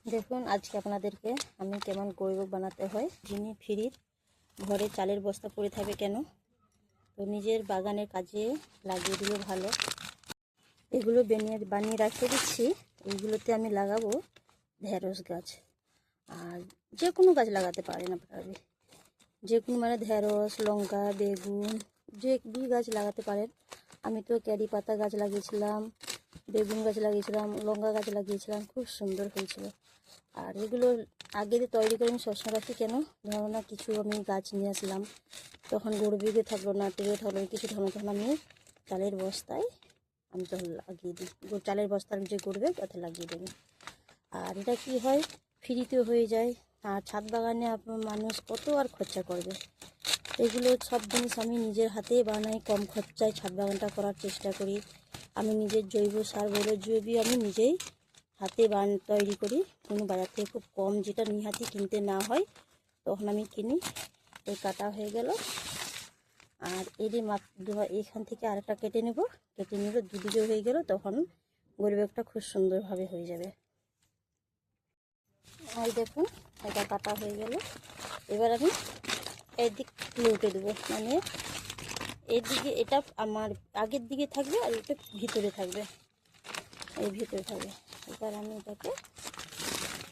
দেখুন আজকে আপনাদেরকে আমি কেমন গোলভোগ বানাতে হয়। যিনি ফ্রির ঘরে চালের বস্তা পড়ে থাকে কেন, তো নিজের বাগানের কাজে লাগিয়ে দিলে ভালো। এগুলো বানিয়ে রাখতে দিচ্ছি। এইগুলোতে আমি লাগাবো ঢেঁড়স গাছ, আর যে কোনো গাছ লাগাতে পারেন আপনারা। যে কোনো মানে ঢেঁড়স, লঙ্কা, বেগুন, যে গাছ লাগাতে পারেন। আমি তো ক্যারি পাতা গাছ লাগিয়েছিলাম, বেগুন গাছ লাগিয়েছিলাম, লঙ্কা গাছ লাগিয়েছিলাম, খুব সুন্দর হয়েছিল। আর এগুলো আগে দিয়ে তৈরি করে আমি সবসময় রাখি কেন, ধরো না কিছু আমি গাছ নিয়ে আসলাম, তখন গরু বেগে থাকলো না, টেগে থাকলো কিছু থাকলো, তখন আমি চালের বস্তায় আমি তখন লাগিয়ে দিই। চালের বস্তার যে গড়বে তাতে লাগিয়ে দেবো। আর এটা কি হয়, ফ্রিতে হয়ে যায়। আর ছাদ বাগানে আপনার মানুষ কত আর খরচা করবে। এগুলো সব জিনিস আমি নিজের হাতে বানাই, কম খরচায় ছাদ বাগানটা করার চেষ্টা করি। আমি নিজের জৈব সার বলে আমি নিজেই হাতে তৈরি করি। কোনো বাজার থেকে খুব কম, যেটা নিহাতি কিনতে না হয় তখন আমি কিনি। এই কাটা হয়ে গেল, আর এরই এখান থেকে আরেকটা কেটে নিলে দুদিকে হয়ে গেল, তখন গোলভোগটা খুব সুন্দরভাবে হয়ে যাবে। এই দেখুন এটা কাটা হয়ে গেল। এবার আমি এদিক উল্টে দেবো, মানে এদিকে এটা আমার আগের দিকে থাকবে আর এটা ভিতরে থাকবে, এই ভিতরে থাকবে। এবার আমি এটাকে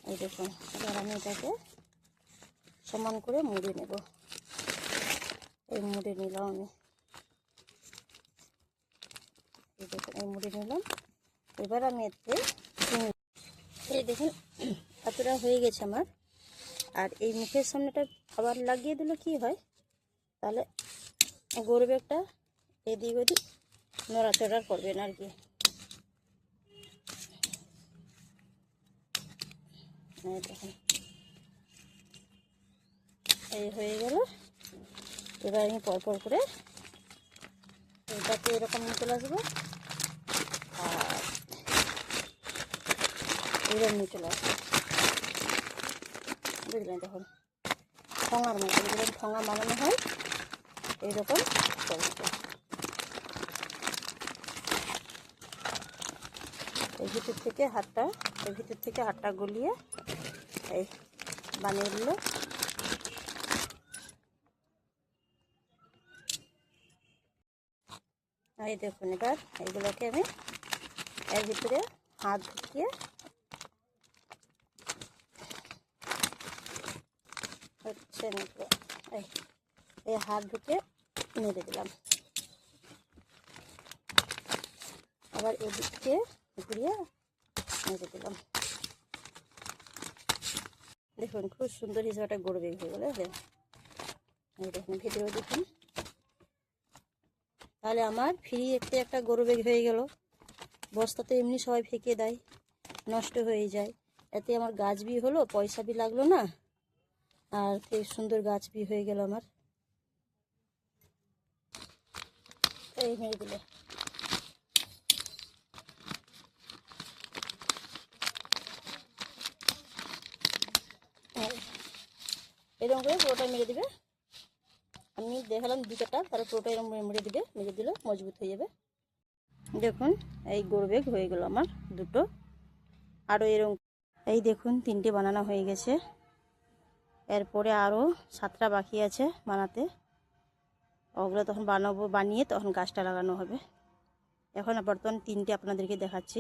এই দেখুন, এবার আমি এটাকে সমান করে মুড়ে নেব। এই মুড়ে নিলাম আমি, এই দেখুন এই মুড়ে নিলাম। এবার আমি এতে এই দেখুন এতটা হয়ে গেছে আমার। আর এই মুখের সামনেটা আবার লাগিয়ে দিলে কি হয়, তাহলে গোলভোগটা এদিক ওদিক নড়াচড়া করবে না আর কি। দেখুন এই হয়ে গেল। এবার আমি পরপর করে এটাকে এরকম নিয়ে চলে আসবো, আর এরকম নিয়ে চলে আসবো, বুঝলেন? তখন ঠোঙার মতো যেরকম ঠোঙা বানানো হয় এইরকম চলছে। এই ভিতর থেকে হাতটা গলিয়ে এই বানিয়ে দিল। এই দেখুন এবার এইগুলোকে আমি এর ভিতরে হাত ঢুকিয়ে হচ্ছে এই হাত ঢুকে নেড়ে দিলাম। আবার এদিকে ঘুরিয়ে নেড়ে দিলাম। দেখুন খুব সুন্দর হিসেবে একটা গোলভোগ হয়ে গেল। এই দেখুন ভিতরে দেখুন, তাহলে আমার ফ্রি একটা গোলভোগ হয়ে গেল। বস্তাতে এমনি সবাই ফেঁকে দেয়, নষ্ট হয়ে যায়। এতে আমার গাছ বি হলো, পয়সা বি লাগলো না, আর খুব সুন্দর গাছ বি হয়ে গেল আমার। এই মেরে দিলে এরকম করে পুরোটা মেরে দিবে। আমি দেখালাম দু চারটা, তারপর পুরোটা এরকম মেরে দিলে মজবুত হয়ে যাবে। দেখুন এই গোলভোগ হয়ে গেল আমার দুটো। আরও এরকম এই দেখুন 3টে বানানো হয়ে গেছে। এরপরে আরও 7টা বাকি আছে বানাতে। ওগুলো তখন বানিয়ে তখন গাছটা লাগানো হবে। এখন বর্তমান 3টে আপনাদেরকে দেখাচ্ছি।